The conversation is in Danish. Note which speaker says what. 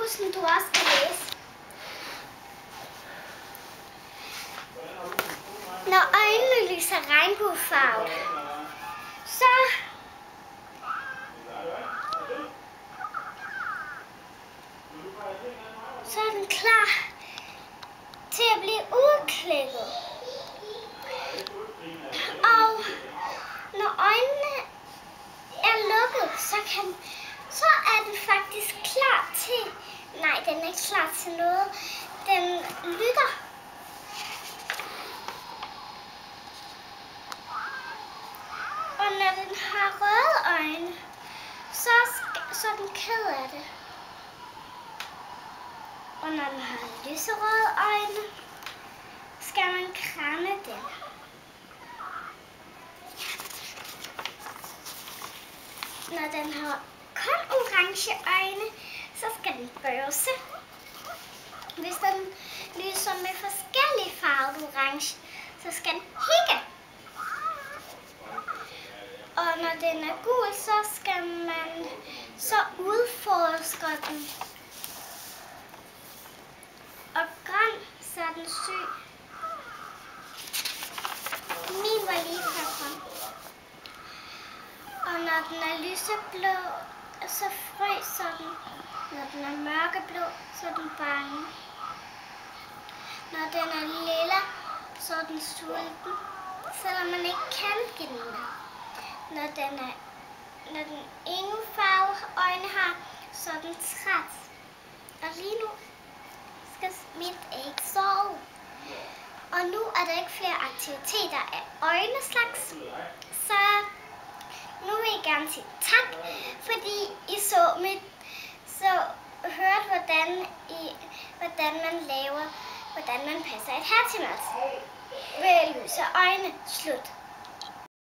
Speaker 1: som du også kan læse. Når øjnene lyser regnbuefarvet, så er den klar til at blive udklækket. Og når øjnene er lukket, så er den faktisk klar til... Nej, den er ikke klar til noget. Den lytter. Og når den har røde øjne, så er den ked af det. Og når den har lyserøde øjne, skal man kramme den. Når den har kun orange øjne, så skal den børse. Hvis den lyser med forskellige farver orange, så skal den hikke. Og når den er gul, så udforsker den. Og grøn, så er den syg. Min var lige herfra. Og når den er lyseblå, så fryser den. Når den er mørkeblå, så er den bange. Når den er lilla, så er den sulten, selvom man ikke kan give den mad. Når den ingen farve øjne har, så er den træt. Og lige nu skal mit æg sove. Og nu er der ikke flere aktiviteter af øjneslags, så nu vil jeg gerne sige tak, fordi I hørte, hvordan man passer et herretimers ved lyse øjne. Slut.